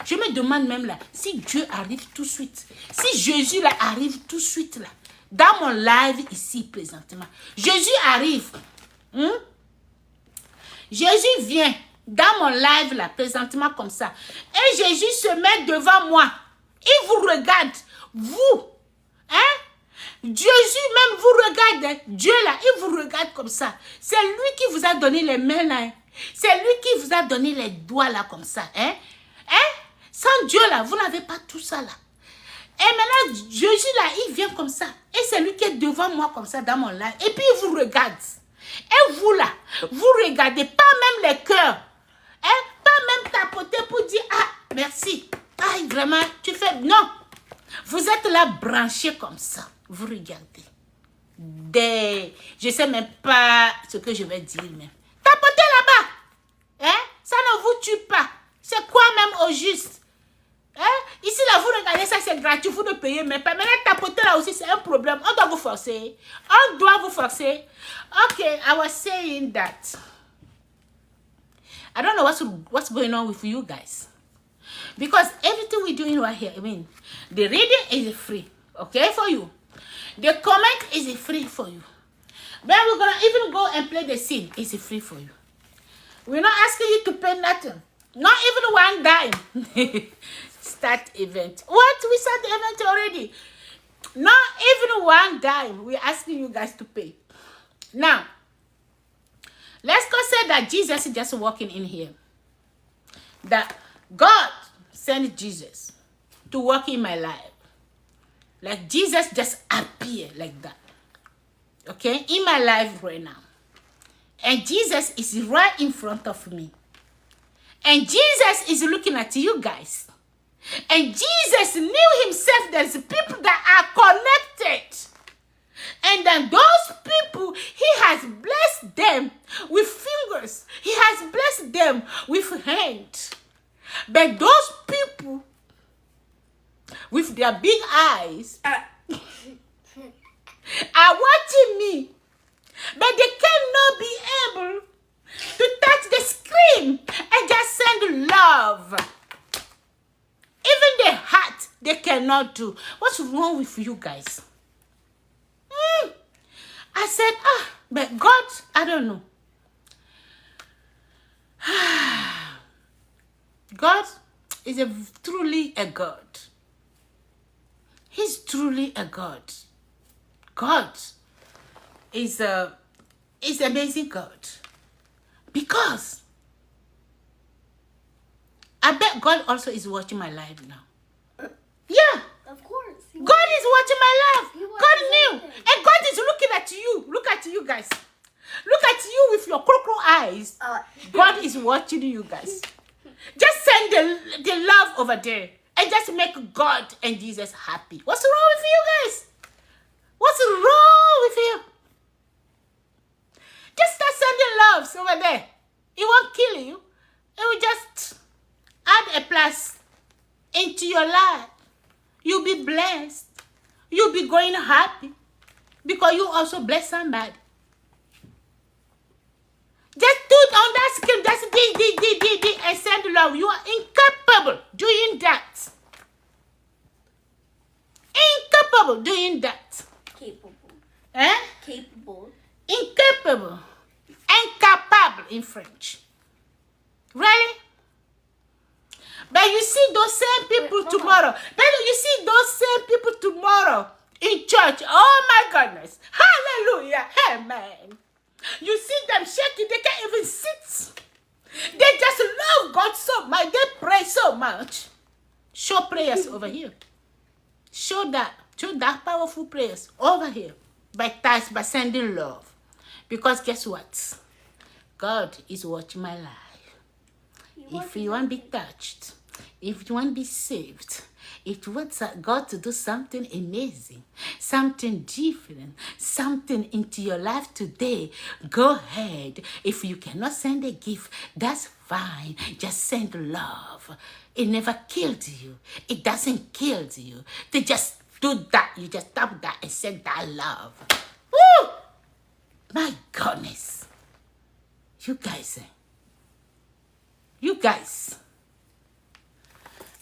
Je me demande même là, si Dieu arrive tout de suite, si Jésus là arrive tout de suite là, dans mon live ici présentement, Jésus arrive, Jésus vient dans mon live là présentement comme ça, et Jésus se met devant moi, il vous regarde, vous, hein? Jésus même vous regarde, Dieu là, il vous regarde comme ça. C'est lui qui vous a donné les mains là, hein? C'est lui qui vous a donné les doigts là comme ça, hein? Hein? Sans Dieu là, vous n'avez pas tout ça là. Et maintenant, Jésus là, il vient comme ça. Et c'est lui qui est devant moi comme ça dans mon live. Et puis il vous regarde. Et vous là, vous regardez pas même les cœurs. Hein? Pas même tapoter pour dire, ah, merci. Ah, vraiment, tu fais... Non. Vous êtes là branchés comme ça. Vous regardez. Je ne sais même pas ce que je vais dire même. Tapotez là-bas. Hein? Ça ne vous tue pas. C'est quoi même au juste? Hein? Ici là, vous regardez ça, c'est gratuit, vous ne payez même pas. Maintenant, tapoter là aussi, c'est un problème. On doit vous forcer. On doit vous forcer. Okay, I was saying that. I don't know what's going on with you guys. Because everything we're doing right here, I mean, the reading is free, okay, for you. The comment is free for you. Then we're going to even go and play the scene. It's free for you. We're not asking you to pay nothing. Not even one dime. Start event. What? We start the event already. Not even one dime. We're asking you guys to pay. Now, let's go say that Jesus is just walking in here. That God sent Jesus to walk in my life. Like Jesus just appeared like that. Okay? In my life right now. And Jesus is right in front of me. And Jesus is looking at you guys. And Jesus knew himself there's people that are connected. And then those people, he has blessed them with fingers. He has blessed them with hands. But those people with their big eyes are watching me. But they cannot be able to touch the screen and just send love. Even the heart, they cannot do. What's wrong with you guys? I said, but God, I don't know. God is truly a God. He's truly a God. God is amazing God. Because I bet God also is watching my life now. Yeah. Of course. God is watching my life. He watches God knew. everything. And God is looking at you. Look at you guys. Look at you with your crooked eyes. God is watching you guys. Just send the love over there. And just make God and Jesus happy. What's wrong with you guys? What's wrong with you? Just start sending loves over there. It won't kill you. It will just add a plus into your life. You'll be blessed. You'll be going happy. Because you also bless somebody. Just do it on that screen. Just and send love. You are incapable doing that. Incapable doing that. Capable. Eh? Capable. Incapable. Incapable in French. Really? But you see those same people tomorrow. But you see those same people tomorrow in church. Oh my goodness. Hallelujah. Amen. You see them shaking. They can't even sit. They just love God so much. They pray so much. Show prayers over here. Show that powerful prayers over here. By sending love. Because guess what? God is watching my life. If you want to be touched, if you want to be saved, if you want God to do something amazing, something different, something into your life today, go ahead. If you cannot send a gift, that's fine. Just send love. It never killed you. It doesn't kill you. They just do that. You just tap that and send that love. Woo! My goodness. You guys.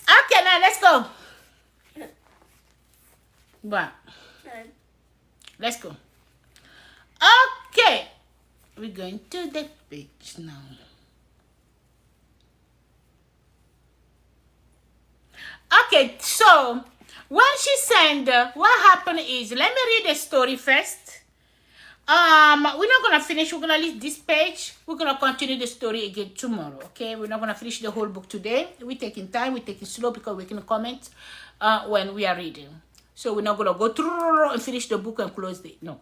Okay, now let's go. Wow. Let's go. Okay. We're going to the page now. Okay, so when she sent, what happened is, let me read the story first. We're not gonna finish. We're gonna leave this page. We're gonna continue the story again tomorrow. Okay, we're not gonna finish the whole book today. We're taking time. We're taking slow because we can comment when we are reading. So we're not gonna go through and finish the book and close it. No,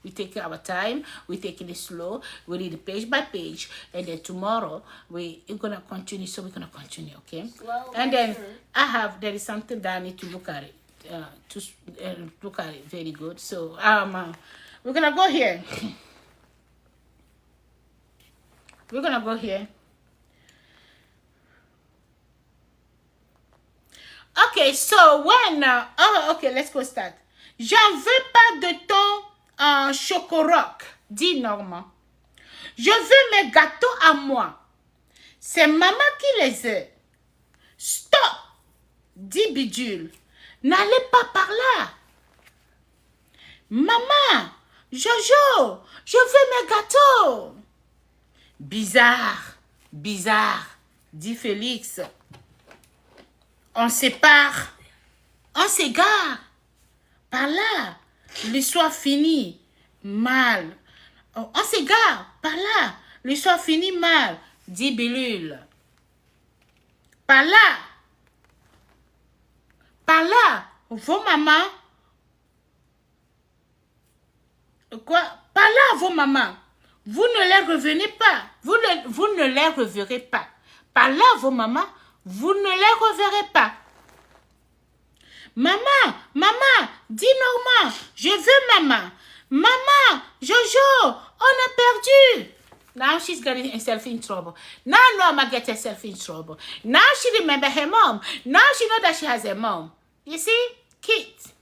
we take our time. We're taking it slow. We read it page by page, and then tomorrow we're gonna continue. So we're gonna continue. Okay, Slow and then sure. there is something that I need to look at it. Look at it very good. So we're gonna go here. We're gonna go here. Okay, so when okay, let's go start. J'en veux pas de ton chocoroc, dit Normand. Je veux mes gâteaux à moi. C'est maman qui les a. Stop, dit Bidule. N'allez pas par là. Maman, Jojo, je veux mes gâteaux. Bizarre, dit Félix. On s'égare. Par là, l'histoire finit mal. On s'égare, par là, l'histoire finit mal, dit Bidule. Par vos mamans. Quoi? Par là, vos mamans. Vous ne les revenez pas. Vous ne les reverrez pas. Par là, vos mamans, vous ne les reverrez pas. Maman, dis Normand, je veux maman. Maman, Jojo, on a perdu. Now she's getting herself in trouble. Now Norma gets herself in trouble. Now she remembers her mom. Now she knows that she has a mom. You see? Kids.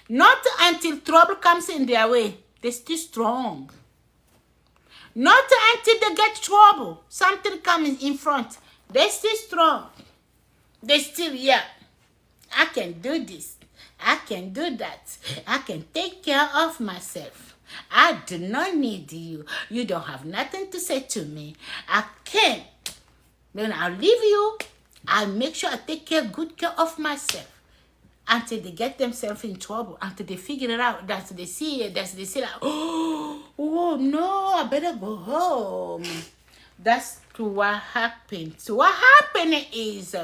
Not until trouble comes in their way. They're still strong. Not until they get trouble. Something comes in front. They're still strong. They're still, yeah. I can do this. I can do that. I can take care of myself. I do not need you. You don't have nothing to say to me. I can't. Then I'll leave you. I'll make sure I take good care of myself. Until they get themselves in trouble. Until they figure it out. That they see it. That they say like, oh no, I better go home. That's what happened. So what happened is...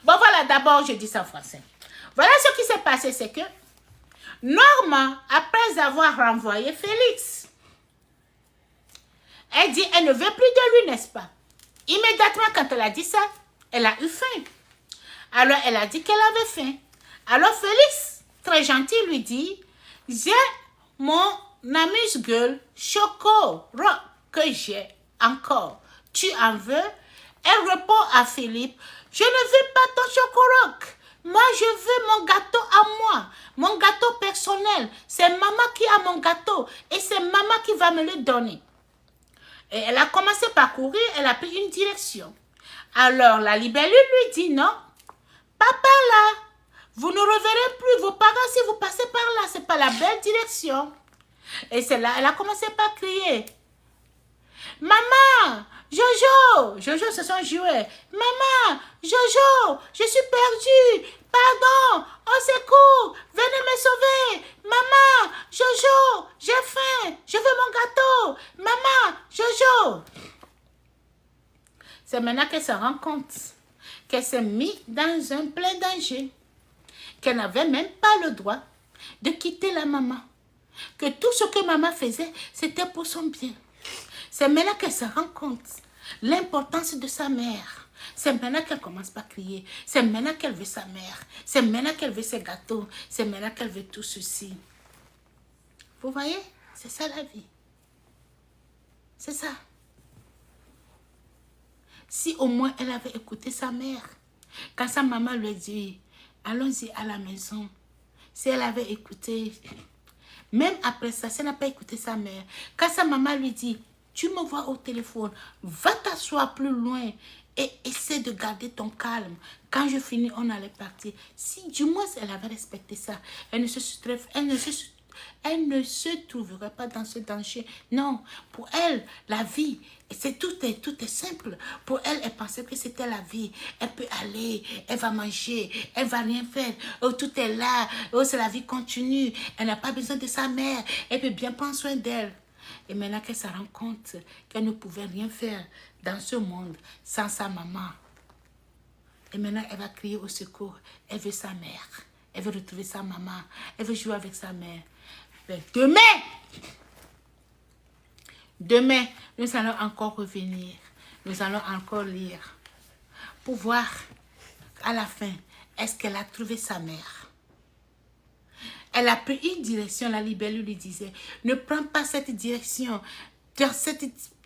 Bon voilà, d'abord je dis ça en français. Voilà ce qui s'est passé, c'est que Normand, après avoir renvoyé Félix, elle dit, elle ne veut plus de lui, n'est-ce pas? Immédiatement, quand elle a dit ça, elle a eu faim. Alors, elle a dit qu'elle avait faim. Alors, Félix, très gentil, lui dit, j'ai mon amuse-gueule Choco Rock que j'ai encore. Tu en veux? Elle répond à Philippe, je ne veux pas ton Choco Rock. Moi, je veux mon gâteau à moi, mon gâteau personnel. C'est maman qui a mon gâteau et c'est maman qui va me le donner. Et elle a commencé par courir, elle a pris une direction. Alors, la libellule lui dit, non, pas par là. Vous ne reverrez plus vos parents si vous passez par là. Ce n'est pas la belle direction. Et c'est là, elle a commencé par crier. Maman, Jojo, Jojo c'est son jouet. Maman, Jojo, je suis perdue. Pardon, au secours, venez me sauver. Maman, Jojo, j'ai faim, je veux mon gâteau. Maman, Jojo. C'est maintenant qu'elle se rend compte qu'elle s'est mise dans un plein danger, qu'elle n'avait même pas le droit de quitter la maman, que tout ce que maman faisait, c'était pour son bien. C'est maintenant qu'elle se rend compte l'importance de sa mère. C'est maintenant qu'elle commence par crier. C'est maintenant qu'elle veut sa mère. C'est maintenant qu'elle veut ses gâteaux. C'est maintenant qu'elle veut tout ceci. Vous voyez? C'est ça la vie. C'est ça. Si au moins elle avait écouté sa mère, quand sa maman lui dit, allons-y à la maison, si elle avait écouté, même après ça, si elle n'a pas écouté sa mère, quand sa maman lui dit, tu me vois au téléphone, va t'asseoir plus loin et essaie de garder ton calme. Quand je finis, on allait partir. Si du moins elle avait respecté ça, elle ne se trouverait pas dans ce danger. Non, pour elle, la vie, tout est simple. Pour elle, elle pensait que c'était la vie. Elle peut aller, elle va manger, elle va rien faire. Oh, tout est là. Oh, c'est la vie continue. Elle n'a pas besoin de sa mère. Elle peut bien prendre soin d'elle. Et maintenant qu'elle se rend compte qu'elle ne pouvait rien faire dans ce monde sans sa maman. Et maintenant, elle va crier au secours. Elle veut sa mère. Elle veut retrouver sa maman. Elle veut jouer avec sa mère. Mais demain, nous allons encore revenir. Nous allons encore lire. Pour voir à la fin, est-ce qu'elle a trouvé sa mère? Elle a pris une direction, la libellule lui disait, ne prends pas cette direction.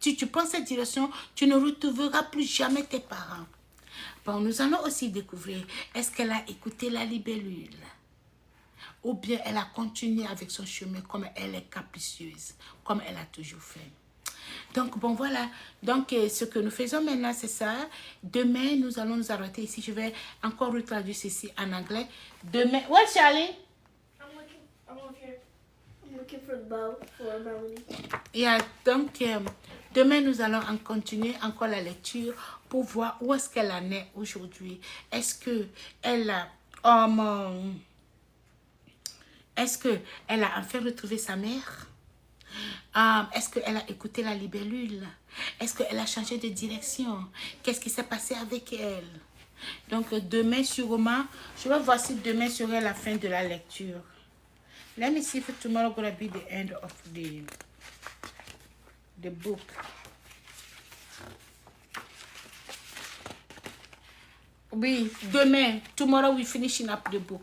Si tu prends cette direction, tu ne retrouveras plus jamais tes parents. Bon, nous allons aussi découvrir, est-ce qu'elle a écouté la libellule? Ou bien elle a continué avec son chemin comme elle est capricieuse, comme elle a toujours fait. Donc, bon, voilà. Donc, ce que nous faisons maintenant, c'est ça. Demain, nous allons nous arrêter ici. Je vais encore retraduire ceci en anglais. Demain... Ouais, Charlie? I'm looking for the bow for Melanie. Yeah, donc, demain, nous allons en continuer encore la lecture pour voir où est-ce qu'elle en est aujourd'hui. Est-ce qu'elle a... Est-ce qu'elle a enfin retrouvé sa mère? Est-ce qu'elle a écouté la libellule? Est-ce qu'elle a changé de direction? Qu'est-ce qui s'est passé avec elle? Donc, demain, sûrement, je vais voir si demain serait la fin de la lecture. Let me see if tomorrow gonna be the end of the book. Oui, demain, tomorrow we finishing up the book.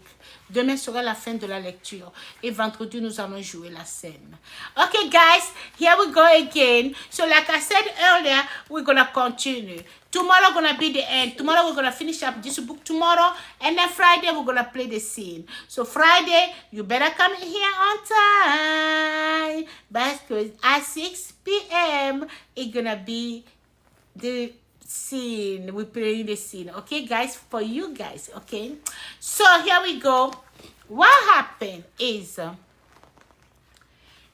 Demain sera la fin de la lecture. Et vendredi, nous allons jouer la scène. Okay, guys, here we go again. So, like I said earlier, we're going to continue. Tomorrow going to be the end. Tomorrow, we're going to finish up this book tomorrow. And then Friday, we're going to play the scene. So, Friday, you better come here on time. Because at 6 p.m., it's going to be the scene. We're playing the scene. Okay, guys? For you guys, okay? So, here we go. What happened is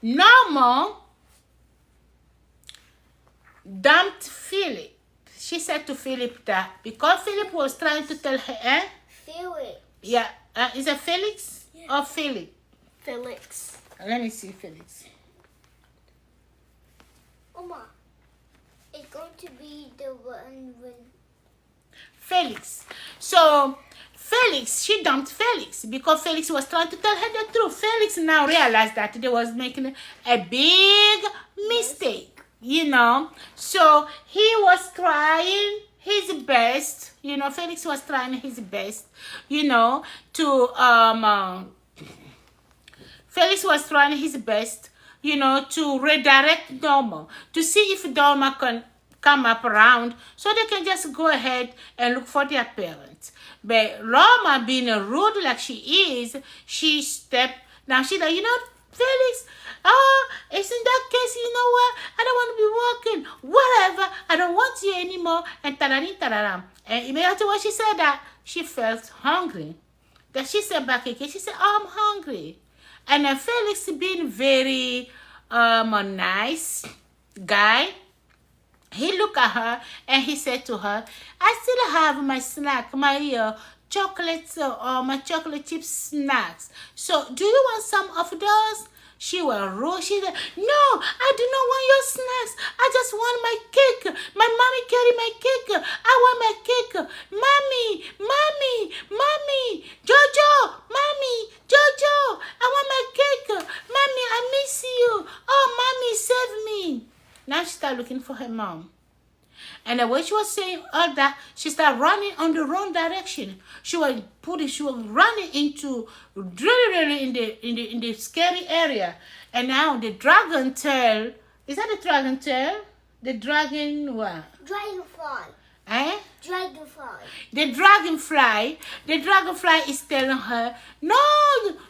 Norma dumped Philip. She said to Philip that because Philip was trying to tell her, Felix. yeah, is it Felix or Philip? Felix. Let me see Felix. Oma, it's going to be the one when... Felix. So, Felix, she dumped Felix because Felix was trying to tell her the truth. Felix now realized that they was making a big mistake, you know. So, he was trying his best, you know, Felix was trying his best, you know, to, Felix was trying his best, you know, to redirect Norma, to see if Norma can come up around so they can just go ahead and look for their parents. But Roma, being a rude like she is, she stepped. Now she's like, Felix, it's in that case, you know what? I don't want to be walking. Whatever. I don't want you anymore. And tararam. And immediately when she said that, she felt hungry. Then she said back again, she said, I'm hungry. And then Felix being very nice guy, he looked at her and he said to her, I still have my snack, my chocolates or my chocolate chip snacks. So do you want some of those? She was rude. She said, no, I do not want your snacks. I just want my cake. My mommy carry my cake. I want my cake. Mommy, mommy, mommy, Jojo, mommy, Jojo, I want my cake. Mommy, I miss you. Oh, mommy, save me. Now she started looking for her mom. And then when she was saying all that, she started running on the wrong direction. She was running into really in the scary area. And now the dragon tail, is that the dragon tail? The dragon what? Dragonfly. Eh? Dragonfly. The dragonfly is telling her, no,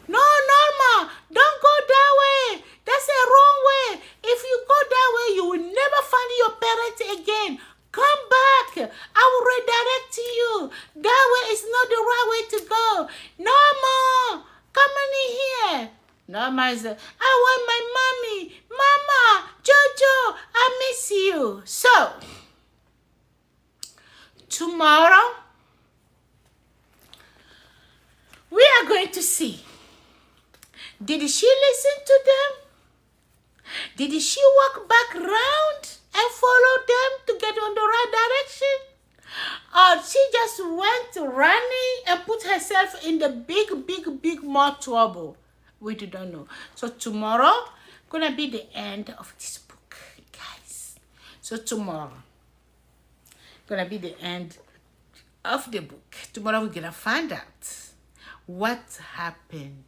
Norma, don't go that way. That's the wrong way. If you go that way, you will never find your parents again. Come back. I will redirect you. That way is not the right way to go. Norma, come in here. Norma is, I want my mommy. Mama, Jojo, I miss you. So, tomorrow, we are going to see, did she listen to them? Did she walk back round and follow them to get on the right direction? Or she just went running and put herself in the big more trouble? We do not know. So tomorrow, gonna be the end of this book, guys. So tomorrow, gonna be the end of the book. Tomorrow we're gonna find out what happened.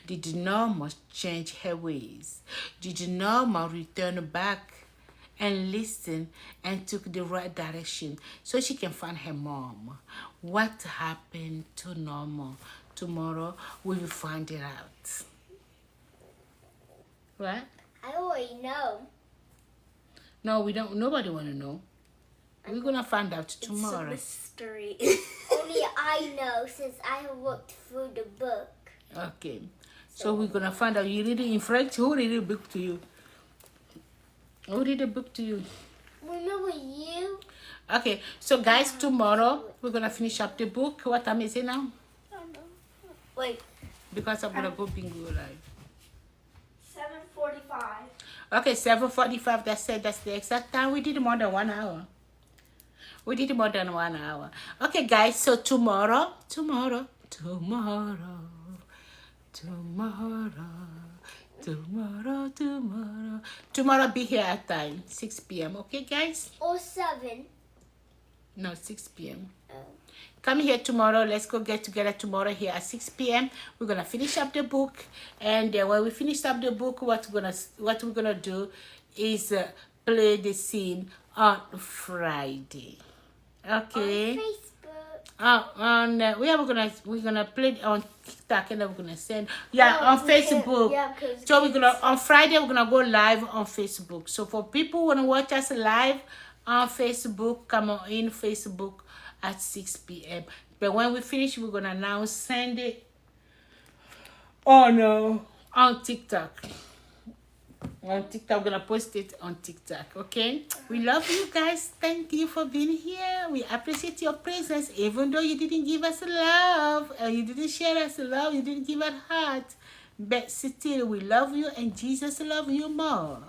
Did Norma change her ways? Did Norma return back and listen and took the right direction so she can find her mom? What happened to Norma? Tomorrow we will find it out. What? I already know. No, we don't. Nobody want to know. We're gonna find out It's a tomorrow. mystery. Only I know since I have looked through the book. Okay. So we're gonna find out. You read it in French. Who read the book to you? Who read the book to you? Remember you? Okay. So guys, tomorrow we're gonna finish up the book. What time is it now? Wait, Because I'm gonna go bingo live. 7:45. Okay, 7:45. That's the exact time. We did more than 1 hour. We did more than 1 hour. Okay, guys. So tomorrow, be here at time 6 p.m. Okay, guys? Or 7. No, 6 p.m. Oh. Come here tomorrow. Let's go get together tomorrow here at 6 p.m. We're gonna finish up the book, and when we finish up the book, what we're gonna do is play the scene on Friday. Okay. On Facebook. We're gonna play it on TikTok, and then we're gonna send on Facebook. Yeah, because So we're gonna on Friday we're gonna go live on Facebook. So for people who wanna watch us live on Facebook, come on in Facebook at 6 p.m. But when we finish, we're gonna now send it on TikTok. On TikTok, we're gonna post it on TikTok. Okay, we love you guys. Thank you for being here. We appreciate your presence, even though you didn't give us love, you didn't share us love, you didn't give us heart, but still we love you, and Jesus love you more.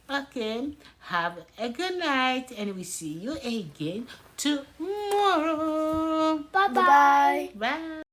Okay, have a good night, and we see you again tomorrow. Bye-bye. Bye.